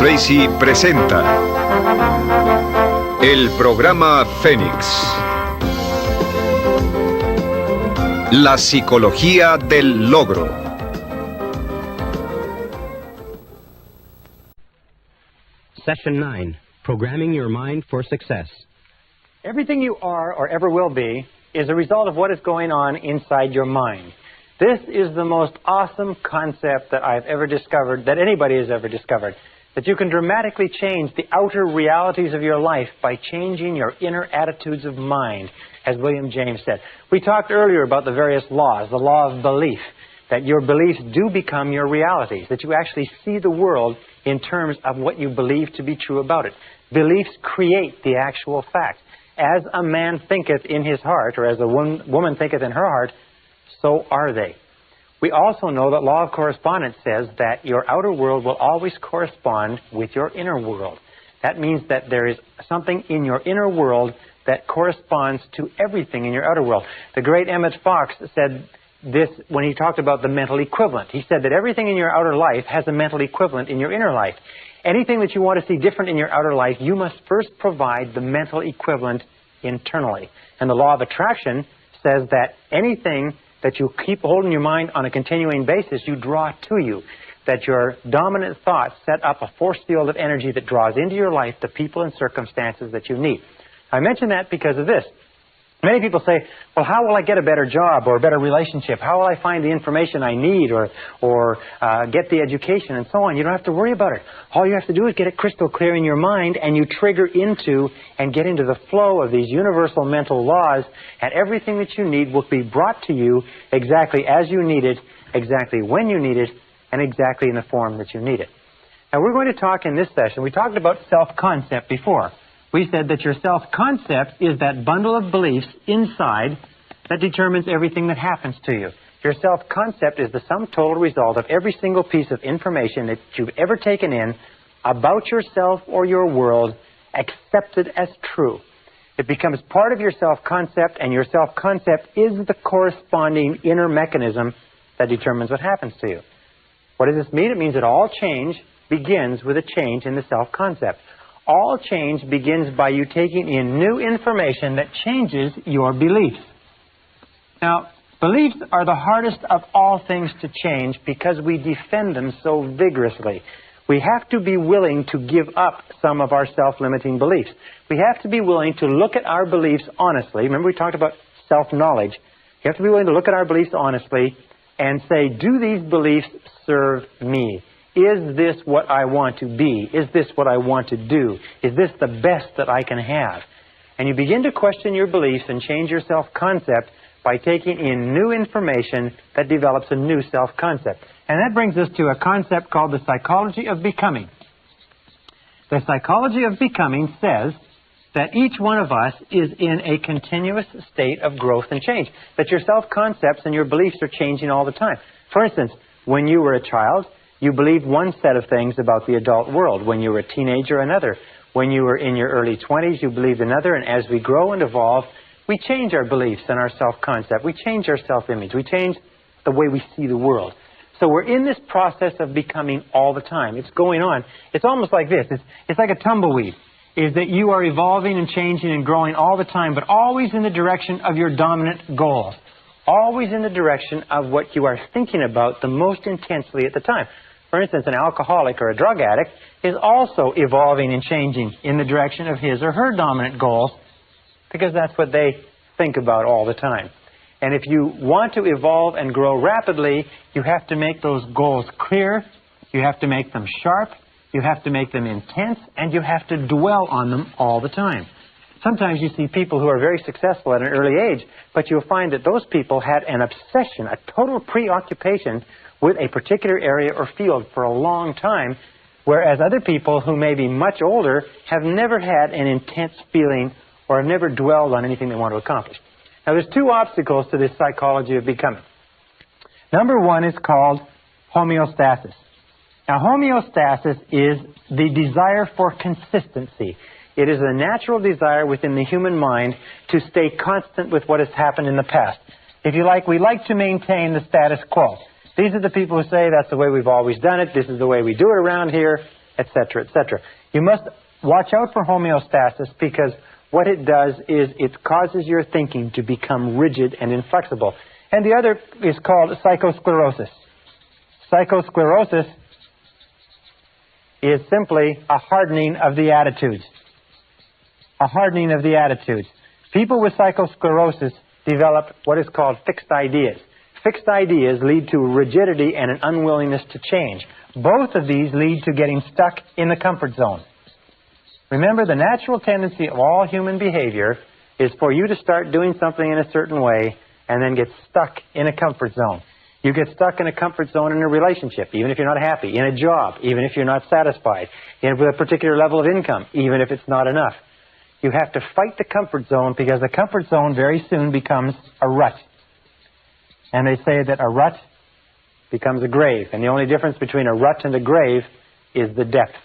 Tracy presenta el programa Fénix. La psicología del logro. Session 9, Programming Your Mind for Success. Everything you are or ever will be is a result of what is going on inside your mind. This is the most awesome concept that I've ever discovered, that anybody has ever discovered, that you can dramatically change the outer realities of your life by changing your inner attitudes of mind, as William James said. We talked earlier about the various laws, the law of belief, that your beliefs do become your realities, that you actually see the world in terms of what you believe to be true about it. Beliefs create the actual fact. As a man thinketh in his heart, or as a woman thinketh in her heart, so are they. We also know that law of correspondence says that your outer world will always correspond with your inner world. That means that there is something in your inner world that corresponds to everything in your outer world. The great Emmett Fox said this when he talked about the mental equivalent. He said that everything in your outer life has a mental equivalent in your inner life. Anything that you want to see different in your outer life, you must first provide the mental equivalent internally. And the law of attraction says that anything that you keep holding your mind on a continuing basis, you draw to you. That your dominant thoughts set up a force field of energy that draws into your life the people and circumstances that you need. I mention that because of this. Many people say, well, how will I get a better job or a better relationship? How will I find the information I need or get the education and so on? You don't have to worry about it. All you have to do is get it crystal clear in your mind, and you trigger into and get into the flow of these universal mental laws, and everything that you need will be brought to you exactly as you need it, exactly when you need it, and exactly in the form that you need it. Now, we're going to talk in this session. We talked about self-concept before. We said that your self-concept is that bundle of beliefs inside that determines everything that happens to you. Your self-concept is the sum total result of every single piece of information that you've ever taken in about yourself or your world, accepted as true. It becomes part of your self-concept, and your self-concept is the corresponding inner mechanism that determines what happens to you. What does this mean? It means that all change begins with a change in the self-concept. All change begins by you taking in new information that changes your beliefs. Now, beliefs are the hardest of all things to change because we defend them so vigorously. We have to be willing to give up some of our self-limiting beliefs. We have to be willing to look at our beliefs honestly. Remember, we talked about self-knowledge. You have to be willing to look at our beliefs honestly and say, do these beliefs serve me? Is this what I want to be? Is this what I want to do? Is this the best that I can have? And you begin to question your beliefs and change your self-concept by taking in new information that develops a new self-concept. And that brings us to a concept called the psychology of becoming. The psychology of becoming says that each one of us is in a continuous state of growth and change. That your self-concepts and your beliefs are changing all the time. For instance, when you were a child, you believed one set of things about the adult world. When you were a teenager, another. When you were in your early 20s, you believed another. And as we grow and evolve, we change our beliefs and our self-concept. We change our self-image. We change the way we see the world. So we're in this process of becoming all the time. It's going on. It's almost like this. It's like a tumbleweed. Is that you are evolving and changing and growing all the time, but always in the direction of your dominant goals. Always in the direction of what you are thinking about the most intensely at the time. For instance, an alcoholic or a drug addict is also evolving and changing in the direction of his or her dominant goals because that's what they think about all the time. And if you want to evolve and grow rapidly, you have to make those goals clear, you have to make them sharp, you have to make them intense, and you have to dwell on them all the time. Sometimes you see people who are very successful at an early age, but you'll find that those people had an obsession, a total preoccupation with a particular area or field for a long time, whereas other people who may be much older have never had an intense feeling or have never dwelled on anything they want to accomplish. Now, there's two obstacles to this psychology of becoming. Number one is called homeostasis. Now, homeostasis is the desire for consistency. It is a natural desire within the human mind to stay constant with what has happened in the past. If you like, we like to maintain the status quo. These are the people who say that's the way we've always done it, this is the way we do it around here, etc., etc. You must watch out for homeostasis, because what it does is it causes your thinking to become rigid and inflexible. And the other is called psychosclerosis. Psychosclerosis is simply a hardening of the attitudes. A hardening of the attitudes. People with psychosclerosis develop what is called fixed ideas. Fixed ideas lead to rigidity and an unwillingness to change. Both of these lead to getting stuck in the comfort zone. Remember, the natural tendency of all human behavior is for you to start doing something in a certain way and then get stuck in a comfort zone. You get stuck in a comfort zone in a relationship, even if you're not happy, in a job, even if you're not satisfied, with a particular level of income, even if it's not enough. You have to fight the comfort zone, because the comfort zone very soon becomes a rut. And they say that a rut becomes a grave. And the only difference between a rut and a grave is the depth.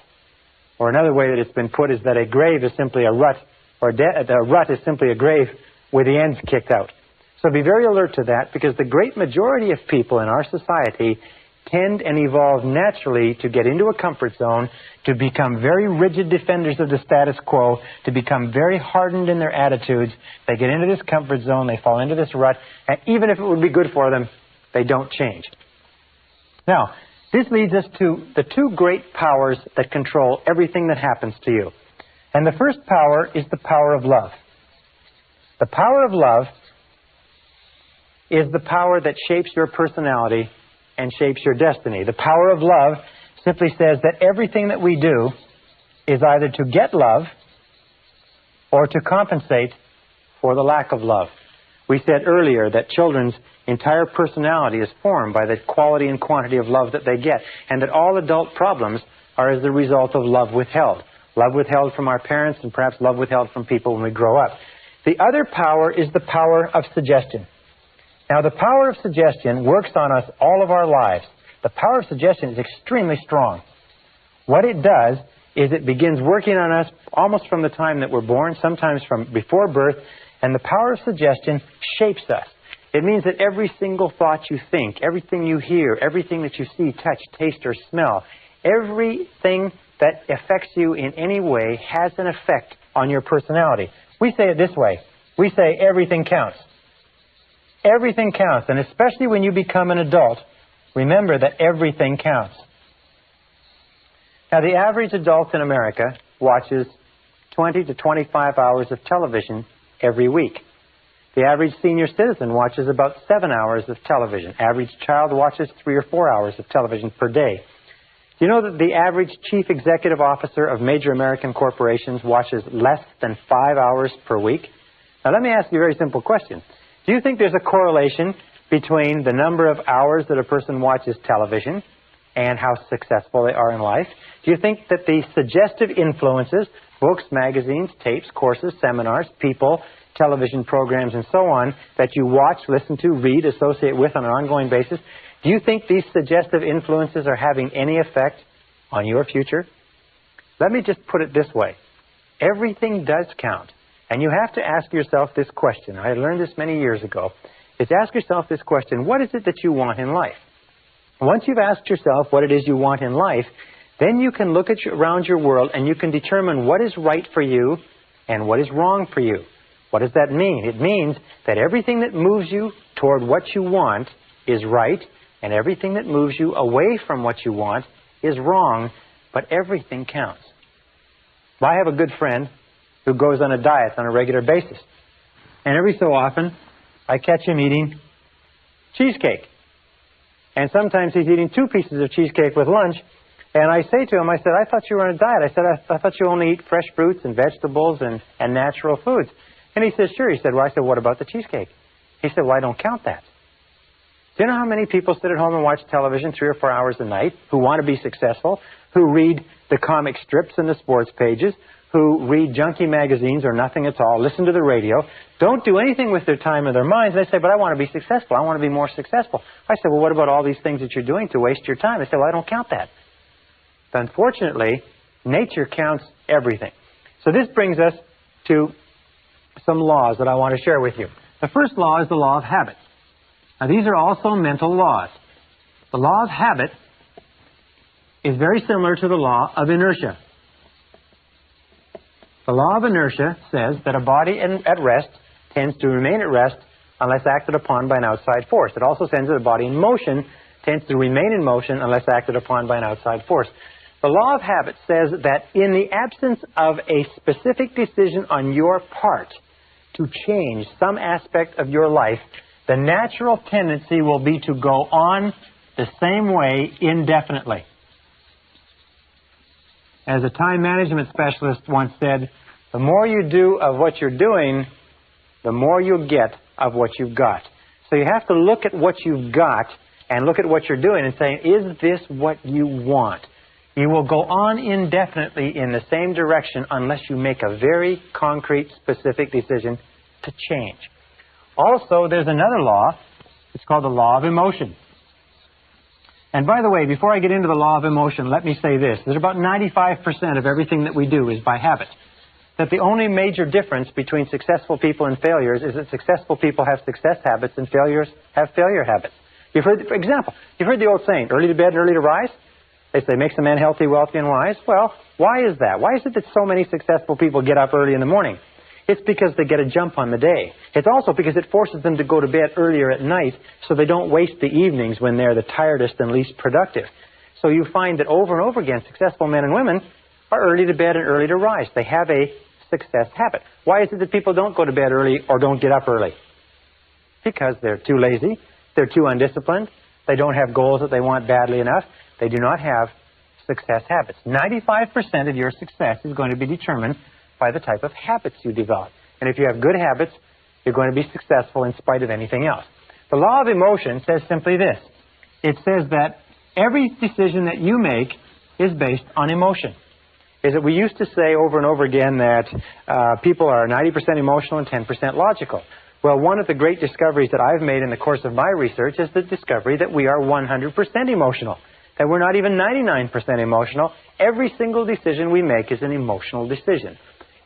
Or another way that it's been put is that a grave is simply a rut, or a rut is simply a grave with the ends kicked out. So be very alert to that, because the great majority of people in our society tend and evolve naturally to get into a comfort zone, to become very rigid defenders of the status quo, to become very hardened in their attitudes. They get into this comfort zone, they fall into this rut, and even if it would be good for them, they don't change. Now, this leads us to the two great powers that control everything that happens to you. And the first power is the power of love. The power of love is the power that shapes your personality and shapes your destiny. The power of love simply says that everything that we do is either to get love or to compensate for the lack of love. We said earlier that children's entire personality is formed by the quality and quantity of love that they get, and that all adult problems are as the result of love withheld. Love withheld from our parents, and perhaps love withheld from people when we grow up. The other power is the power of suggestion. Now, the power of suggestion works on us all of our lives. The power of suggestion is extremely strong. What it does is it begins working on us almost from the time that we're born, sometimes from before birth, and the power of suggestion shapes us. It means that every single thought you think, everything you hear, everything that you see, touch, taste, or smell, everything that affects you in any way has an effect on your personality. We say it this way. We say everything counts. Everything counts, and especially when you become an adult, remember that everything counts. Now, the average adult in America watches 20 to 25 hours of television every week. The average senior citizen watches about 7 hours of television. Average child watches 3 or 4 hours of television per day. Do you know that the average chief executive officer of major American corporations watches less than 5 hours per week? Now, let me ask you a very simple question. Do you think there's a correlation between the number of hours that a person watches television and how successful they are in life? Do you think that the suggestive influences, books, magazines, tapes, courses, seminars, people, television programs, and so on, that you watch, listen to, read, associate with on an ongoing basis, do you think these suggestive influences are having any effect on your future? Let me just put it this way. Everything does count. And you have to ask yourself this question. I learned this many years ago. Is ask yourself this question: what is it that you want in life? Once you've asked yourself what it is you want in life, then you can look at around your world and you can determine what is right for you and what is wrong for you. What does that mean? It means that everything that moves you toward what you want is right, and everything that moves you away from what you want is wrong, but everything counts. I have a good friend who goes on a diet on a regular basis. And every so often, I catch him eating cheesecake. And sometimes he's eating 2 pieces of cheesecake with lunch. And I say to him, I said, I thought you were on a diet. I said, I thought you only eat fresh fruits and vegetables and natural foods. And he said, sure. He said, well, I said, what about the cheesecake? He said, well, I don't count that. Do you know how many people sit at home and watch television 3 or 4 hours a night, who want to be successful, who read the comic strips and the sports pages, who read junky magazines or nothing at all, listen to the radio, don't do anything with their time or their minds? They say, but I want to be successful. I want to be more successful. I said, well, what about all these things that you're doing to waste your time? They say, well, I don't count that. But unfortunately, nature counts everything. So this brings us to some laws that I want to share with you. The first law is the law of habit. Now, these are also mental laws. The law of habit is very similar to the law of inertia. The law of inertia says that a body at rest tends to remain at rest unless acted upon by an outside force. It also says that a body in motion tends to remain in motion unless acted upon by an outside force. The law of habit says that in the absence of a specific decision on your part to change some aspect of your life, the natural tendency will be to go on the same way indefinitely. As a time management specialist once said, the more you do of what you're doing, the more you'll get of what you've got. So you have to look at what you've got and look at what you're doing and say, is this what you want? You will go on indefinitely in the same direction unless you make a very concrete, specific decision to change. Also, there's another law. It's called the law of emotion. And by the way, before I get into the law of emotion, let me say this, that about 95% of everything that we do is by habit. That the only major difference between successful people and failures is that successful people have success habits and failures have failure habits. You've heard, for example, you've heard the old saying, early to bed and early to rise? They say, makes a man healthy, wealthy, and wise. Well, why is that? Why is it that so many successful people get up early in the morning? It's because they get a jump on the day. It's also because it forces them to go to bed earlier at night so they don't waste the evenings when they're the tiredest and least productive. So you find that over and over again, successful men and women are early to bed and early to rise. They have a success habit. Why is it that people don't go to bed early or don't get up early? Because they're too lazy, they're too undisciplined, they don't have goals that they want badly enough, they do not have success habits. 95% of your success is going to be determined by the type of habits you develop. And if you have good habits, you're going to be successful in spite of anything else. The law of emotion says simply this. It says that every decision that you make is based on emotion. Is that we used to say over and over again that people are 90% emotional and 10% logical. Well, one of the great discoveries that I've made in the course of my research is the discovery that we are 100% emotional, that we're not even 99% emotional. Every single decision we make is an emotional decision.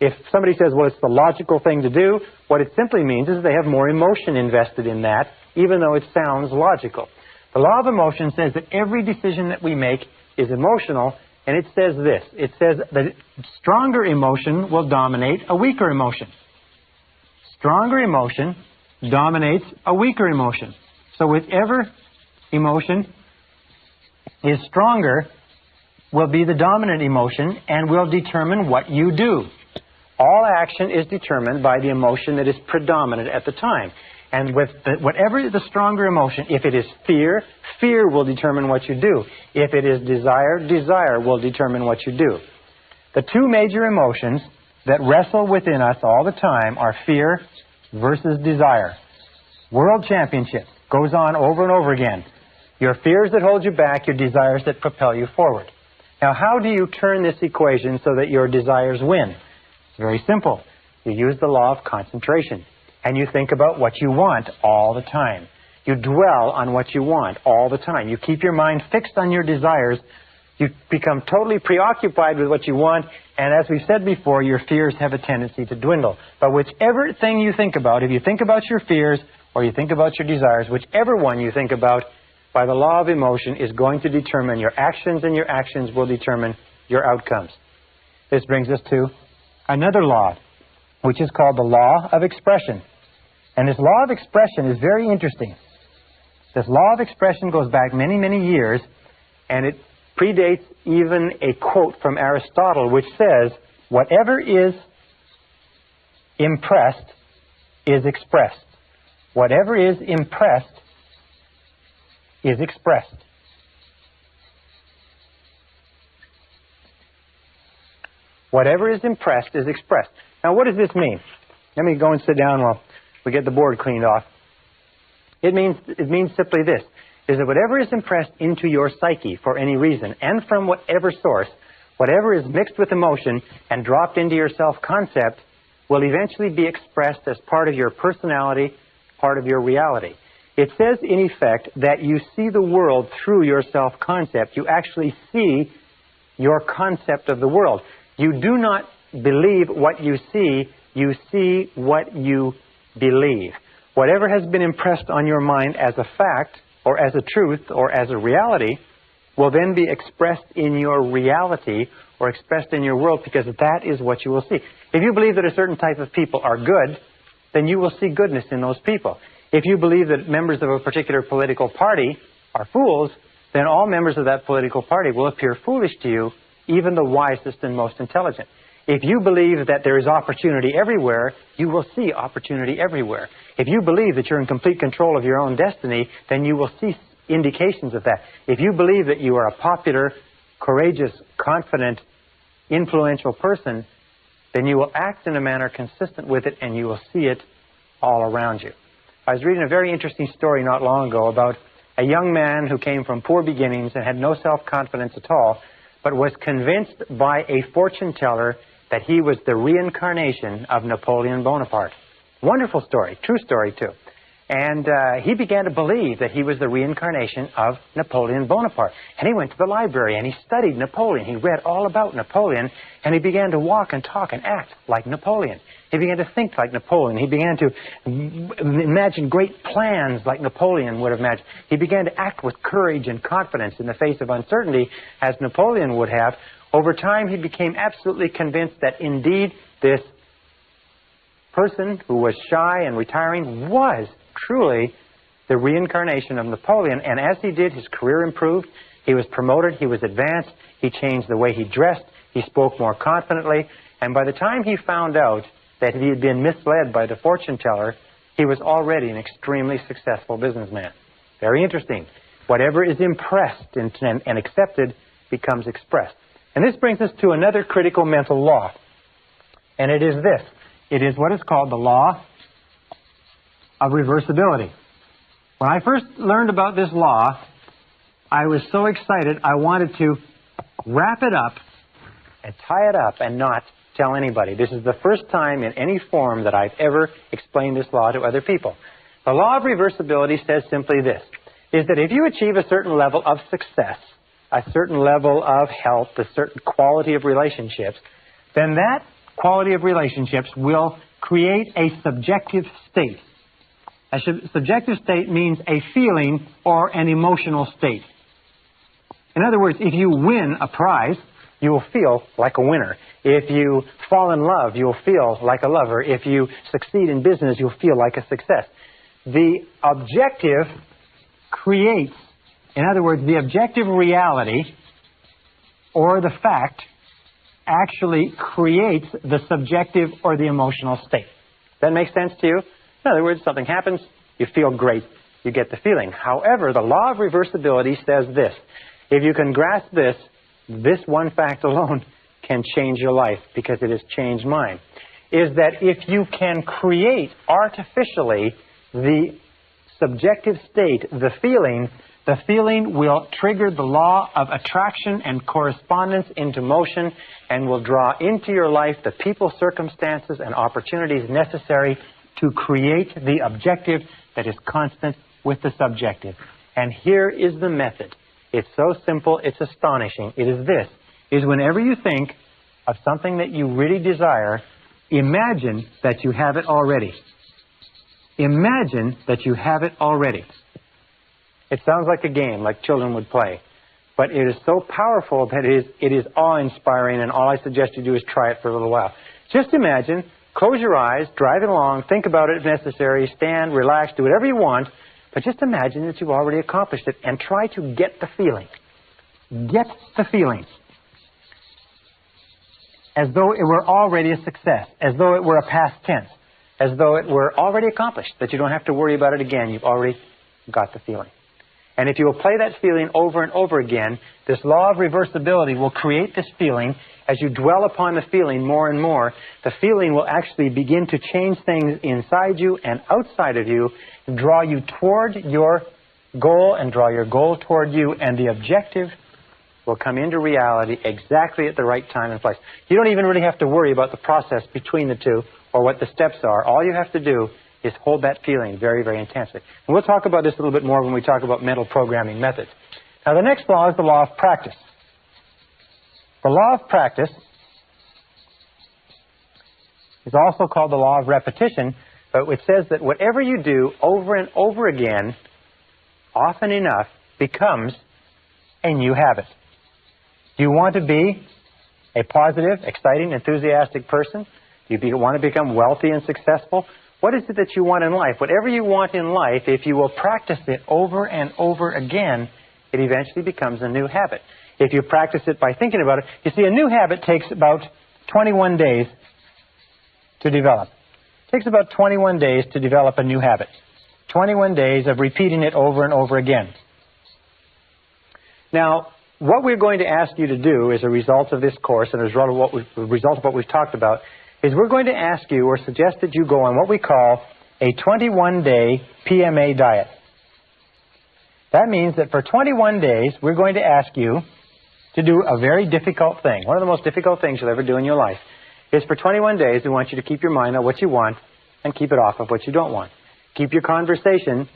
If somebody says, well, it's the logical thing to do, what it simply means is they have more emotion invested in that, even though it sounds logical. The law of emotion says that every decision that we make is emotional. And it says this, it says that stronger emotion will dominate a weaker emotion. Stronger emotion dominates a weaker emotion. So whichever emotion is stronger will be the dominant emotion and will determine what you do. All action is determined by the emotion that is predominant at the time. And with whatever is the stronger emotion, if it is fear, fear will determine what you do. If it is desire, desire will determine what you do. The two major emotions that wrestle within us all the time are fear versus desire. World Championship goes on over and over again. Your fears that hold you back, your desires that propel you forward. Now, how do you turn this equation so that your desires win? It's very simple. You use the law of concentration. And you think about what you want all the time. You dwell on what you want all the time. You keep your mind fixed on your desires. You become totally preoccupied with what you want. And as we said before, your fears have a tendency to dwindle. But whichever thing you think about, if you think about your fears or you think about your desires, whichever one you think about, by the law of emotion is going to determine your actions, and your actions will determine your outcomes. This brings us to another law, which is called the law of expression. And this law of expression is very interesting. This law of expression goes back many, many years, and it predates even a quote from Aristotle, which says, whatever is impressed is expressed. Whatever is impressed is expressed. Whatever is impressed is expressed. Now, what does this mean? Let me go and sit down while we get the board cleaned off. It means simply this, is that whatever is impressed into your psyche for any reason, and from whatever source, whatever is mixed with emotion and dropped into your self-concept, will eventually be expressed as part of your personality, part of your reality. It says, in effect, that you see the world through your self-concept. You actually see your concept of the world. You do not believe what you see what you believe. Whatever has been impressed on your mind as a fact, or as a truth, or as a reality, will then be expressed in your reality or expressed in your world, because that is what you will see. If you believe that a certain type of people are good, then you will see goodness in those people. If you believe that members of a particular political party are fools, then all members of that political party will appear foolish to you, even the wisest and most intelligent. If you believe that there is opportunity everywhere, you will see opportunity everywhere. If you believe that you're in complete control of your own destiny, then you will see indications of that. If you believe that you are a popular, courageous, confident, influential person, then you will act in a manner consistent with it, and you will see it all around you. I was reading a very interesting story not long ago about a young man who came from poor beginnings and had no self-confidence at all, but was convinced by a fortune teller that he was the reincarnation of Napoleon Bonaparte. Wonderful story, true story too. And he began to believe that he was the reincarnation of Napoleon Bonaparte. And he went to the library and he studied Napoleon. He read all about Napoleon, and he began to walk and talk and act like Napoleon. He began to think like Napoleon. He began to imagine great plans like Napoleon would have imagined. He began to act with courage and confidence in the face of uncertainty, as Napoleon would have. Over time, he became absolutely convinced that indeed this person who was shy and retiring was truly the reincarnation of Napoleon. And as he did, his career improved. He was promoted. He was advanced. He changed the way he dressed. He spoke more confidently. And by the time he found out that he had been misled by the fortune teller, he was already an extremely successful businessman. Very interesting. Whatever is impressed and accepted becomes expressed. And this brings us to another critical mental law. And it is this. It is what is called the law of reversibility. When I first learned about this law, I was so excited I wanted to wrap it up and tie it up and not tell anybody. This is the first time in any form that I've ever explained this law to other people. The law of reversibility says simply this, is that if you achieve a certain level of success, a certain level of health, a certain quality of relationships, then that quality of relationships will create a subjective state. A subjective state means a feeling or an emotional state. In other words, if you win a prize, you will feel like a winner. If you fall in love, you'll feel like a lover. If you succeed in business, you'll feel like a success. The objective creates, in other words, the objective reality or the fact actually creates the subjective or the emotional state. That makes sense to you? In other words, something happens, you feel great, you get the feeling. However, the law of reversibility says this. If you can grasp this, this one fact alone can change your life, because it has changed mine. Is that if you can create artificially the subjective state, the feeling will trigger the law of attraction and correspondence into motion, and will draw into your life the people, circumstances, and opportunities necessary to create the objective that is constant with the subjective. And here is the method. It's so simple, it's astonishing. It is this, is whenever you think of something that you really desire, imagine that you have it already. Imagine that you have it already. It sounds like a game, like children would play. But it is so powerful that it is awe-inspiring, and all I suggest you do is try it for a little while. Just imagine, close your eyes, drive it along, think about it if necessary, stand, relax, do whatever you want, but just imagine that you've already accomplished it, and try to get the feeling. Get the feeling. As though it were already a success, as though it were a past tense, as though it were already accomplished, that you don't have to worry about it again, you've already got the feeling. And if you will play that feeling over and over again, this law of reversibility will create this feeling. As you dwell upon the feeling more and more, the feeling will actually begin to change things inside you and outside of you, draw you toward your goal and draw your goal toward you, and the objective will come into reality exactly at the right time and place. You don't even really have to worry about the process between the two or what the steps are. All you have to do is hold that feeling very, very intensely. And we'll talk about this a little bit more when we talk about mental programming methods. Now, the next law is the law of practice. The law of practice is also called the law of repetition, but it says that whatever you do over and over again, often enough, becomes a new habit. Do you want to be a positive, exciting, enthusiastic person? Do you want to become wealthy and successful? What is it that you want in life? Whatever you want in life, if you will practice it over and over again, it eventually becomes a new habit. If you practice it by thinking about it, you see, a new habit takes about 21 days to develop. It takes about 21 days to develop a new habit. 21 days of repeating it over and over again. Now, what we're going to ask you to do as a result of this course and as a result of what we've talked about is we're going to ask you or suggest that you go on what we call a 21-day PMA diet. That means that for 21 days, we're going to ask you to do a very difficult thing. One of the most difficult things you'll ever do in your life is for 21 days, we want you to keep your mind on what you want and keep it off of what you don't want. Keep your conversation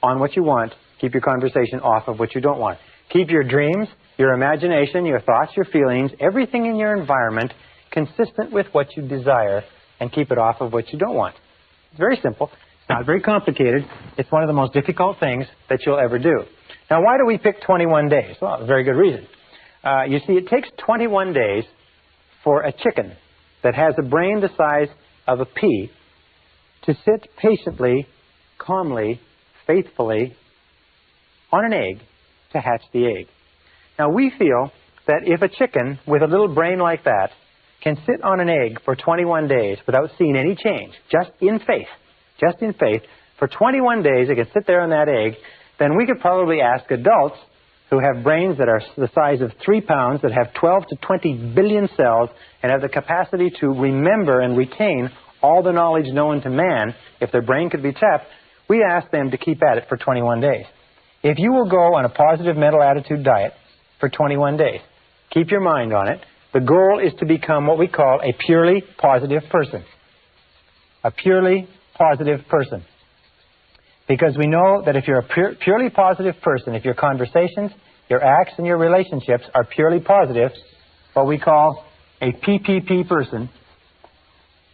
on what you want. Keep your conversation off of what you don't want. Keep your dreams, your imagination, your thoughts, your feelings, everything in your environment consistent with what you desire, and keep it off of what you don't want. It's very simple. It's not very complicated. It's one of the most difficult things that you'll ever do. Now, why do we pick 21 days? Well, a very good reason. You see, it takes 21 days for a chicken that has a brain the size of a pea to sit patiently, calmly, faithfully on an egg to hatch the egg. Now, we feel that if a chicken with a little brain like that can sit on an egg for 21 days without seeing any change, just in faith, for 21 days it can sit there on that egg, then we could probably ask adults who have brains that are the size of 3 pounds, that have 12 to 20 billion cells, and have the capacity to remember and retain all the knowledge known to man, if their brain could be tapped, we ask them to keep at it for 21 days. If you will go on a positive mental attitude diet for 21 days, keep your mind on it, the goal is to become what we call a purely positive person. A purely positive person. Because we know that if you're a purely positive person, if your conversations, your acts, and your relationships are purely positive, what we call a PPP person,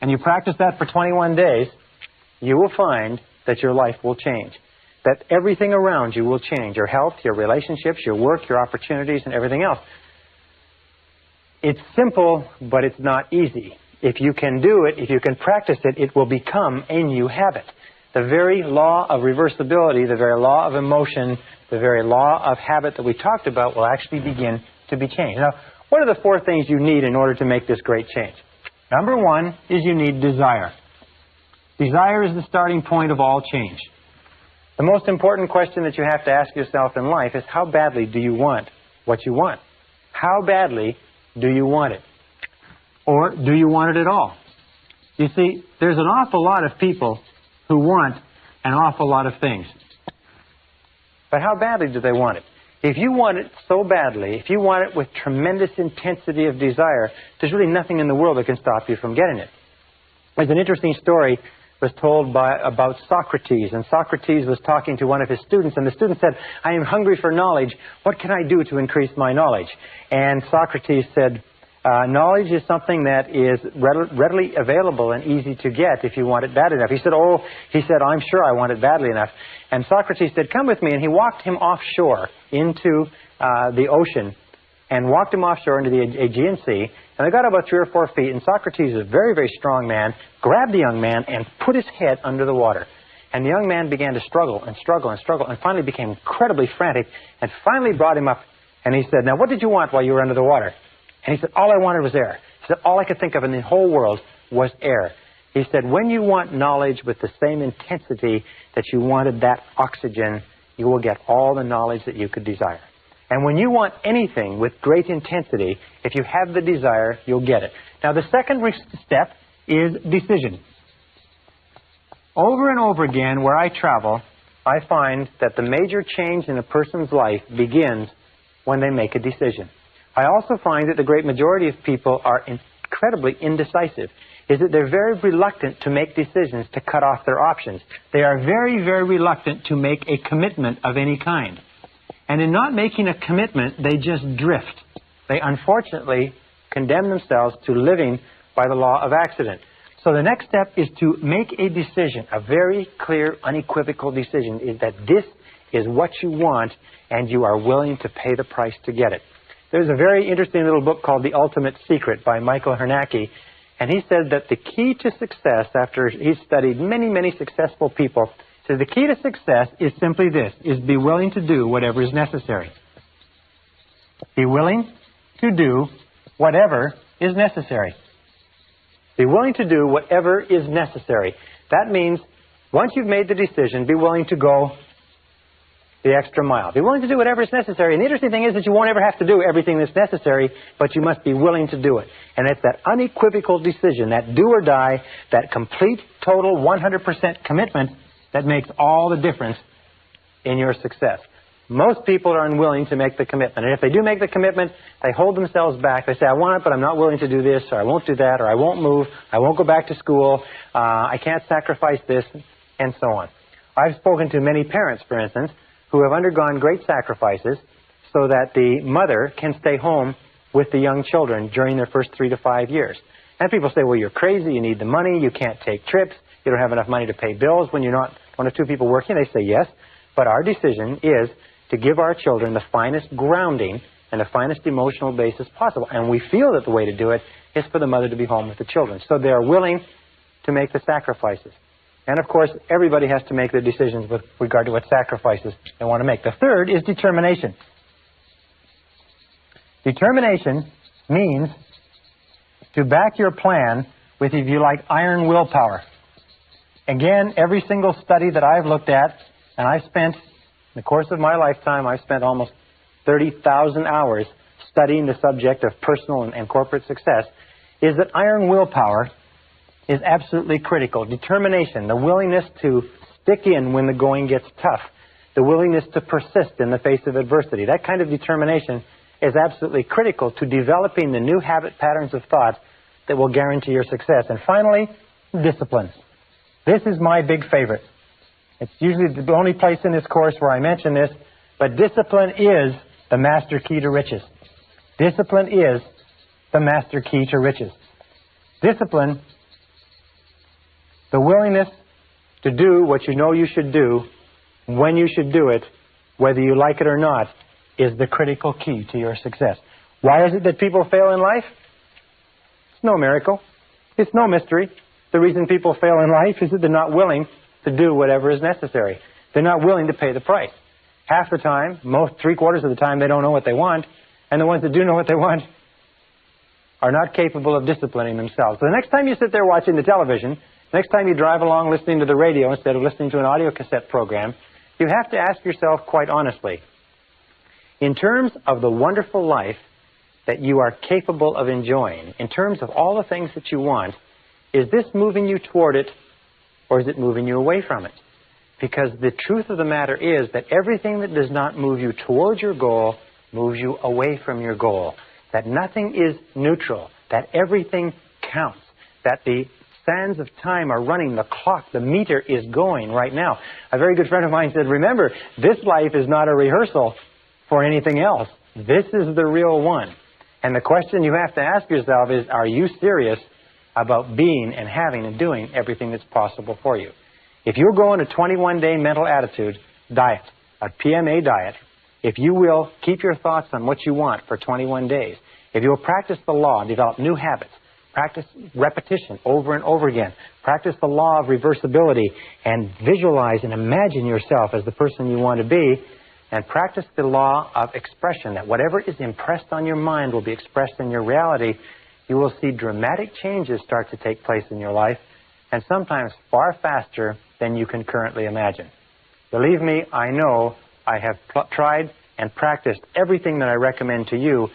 and you practice that for 21 days, you will find that your life will change. That everything around you will change. Your health, your relationships, your work, your opportunities, and everything else. It's simple, but it's not easy. If you can do it, if you can practice it, it will become a new habit. The very law of reversibility, the very law of emotion, the very law of habit that we talked about will actually begin to be changed. Now, what are the 4 things you need in order to make this great change? Number 1 is you need desire. Desire is the starting point of all change. The most important question that you have to ask yourself in life is, how badly do you want what you want? How badly do you want it? Or do you want it at all? You see, there's an awful lot of people who want an awful lot of things. But how badly do they want it? If you want it so badly, if you want it with tremendous intensity of desire, there's really nothing in the world that can stop you from getting it. There's an interesting story was told about Socrates, and Socrates was talking to one of his students, and the student said, "I am hungry for knowledge. What can I do to increase my knowledge?" And Socrates said, knowledge is something that is readily available and easy to get if you want it bad enough. He said, "I'm sure I want it badly enough." And Socrates said, "Come with me." And he walked him offshore into the ocean, and walked him offshore into the Aegean Sea. And they got about 3 or 4 feet, and Socrates, a very, very strong man, grabbed the young man and put his head under the water. And the young man began to struggle and struggle and struggle, and finally became incredibly frantic, and finally brought him up. And he said, "Now, what did you want while you were under the water?" And he said, "All I wanted was air." He said, "All I could think of in the whole world was air." He said, "When you want knowledge with the same intensity that you wanted that oxygen, you will get all the knowledge that you could desire. And when you want anything with great intensity, if you have the desire, you'll get it." Now, the second step is decision. Over and over again, where I travel, I find that the major change in a person's life begins when they make a decision. I also find that the great majority of people are incredibly indecisive, is that they're very reluctant to make decisions to cut off their options. They are very, very reluctant to make a commitment of any kind. And in not making a commitment, they just drift. They unfortunately condemn themselves to living by the law of accident. So the next step is to make a decision, a very clear, unequivocal decision, is that this is what you want and you are willing to pay the price to get it. There's a very interesting little book called The Ultimate Secret by Michael Hernacki, and he said that the key to success, after he's studied many, many successful people, says the key to success is simply this, is be willing to do whatever is necessary. Be willing to do whatever is necessary. Be willing to do whatever is necessary. That means once you've made the decision, be willing to go the extra mile. Be willing to do whatever is necessary. And the interesting thing is that you won't ever have to do everything that's necessary, but you must be willing to do it. And it's that unequivocal decision, that do or die, that complete, total, 100% commitment that makes all the difference in your success. Most people are unwilling to make the commitment. And if they do make the commitment, they hold themselves back. They say, I want it, but I'm not willing to do this, or I won't do that, or I won't move, I won't go back to school, I can't sacrifice this, and so on. I've spoken to many parents, for instance, who have undergone great sacrifices so that the mother can stay home with the young children during their first 3 to 5 years. And people say, well, you're crazy, you need the money, you can't take trips, you don't have enough money to pay bills when you're not one or two people working. They say yes, but our decision is to give our children the finest grounding and the finest emotional basis possible. And we feel that the way to do it is for the mother to be home with the children. So they are willing to make the sacrifices. And of course, everybody has to make their decisions with regard to what sacrifices they want to make. The third is determination. Determination means to back your plan with, if you like, iron willpower. Again, every single study that I've looked at, and I spent, in the course of my lifetime, I've spent almost 30,000 hours studying the subject of personal and corporate success, is that iron willpower is absolutely critical. Determination, the willingness to stick in when the going gets tough, the willingness to persist in the face of adversity. That kind of determination is absolutely critical to developing the new habit patterns of thought that will guarantee your success. And finally, discipline. This is my big favorite. It's usually the only place in this course where I mention this, but discipline is the master key to riches. Discipline is the master key to riches. Discipline, the willingness to do what you know you should do, when you should do it, whether you like it or not, is the critical key to your success. Why is it that people fail in life? It's no miracle. It's no mystery. The reason people fail in life is that they're not willing to do whatever is necessary. They're not willing to pay the price. Half the time, three-quarters of the time, they don't know what they want, and the ones that do know what they want are not capable of disciplining themselves. So the next time you sit there watching the television, next time you drive along listening to the radio instead of listening to an audio cassette program, you have to ask yourself quite honestly, in terms of the wonderful life that you are capable of enjoying, in terms of all the things that you want, is this moving you toward it, or is it moving you away from it? Because the truth of the matter is that everything that does not move you towards your goal moves you away from your goal. That nothing is neutral. That everything counts. That the sands of time are running. The clock, the meter is going right now. A very good friend of mine said, remember, this life is not a rehearsal for anything else. This is the real one. And the question you have to ask yourself is, are you serious about being and having and doing everything that's possible for you? If you'll go on a 21-day mental attitude diet, a PMA diet, if you will keep your thoughts on what you want for 21 days, if you'll practice the law, develop new habits, practice repetition over and over again, practice the law of reversibility, and visualize and imagine yourself as the person you want to be, and practice the law of expression, that whatever is impressed on your mind will be expressed in your reality, you will see dramatic changes start to take place in your life, and sometimes far faster than you can currently imagine. Believe me, I know I have tried and practiced everything that I recommend to you.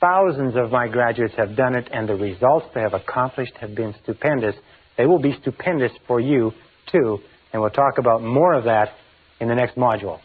Thousands of my graduates have done it, and the results they have accomplished have been stupendous. They will be stupendous for you, too, and we'll talk about more of that in the next module.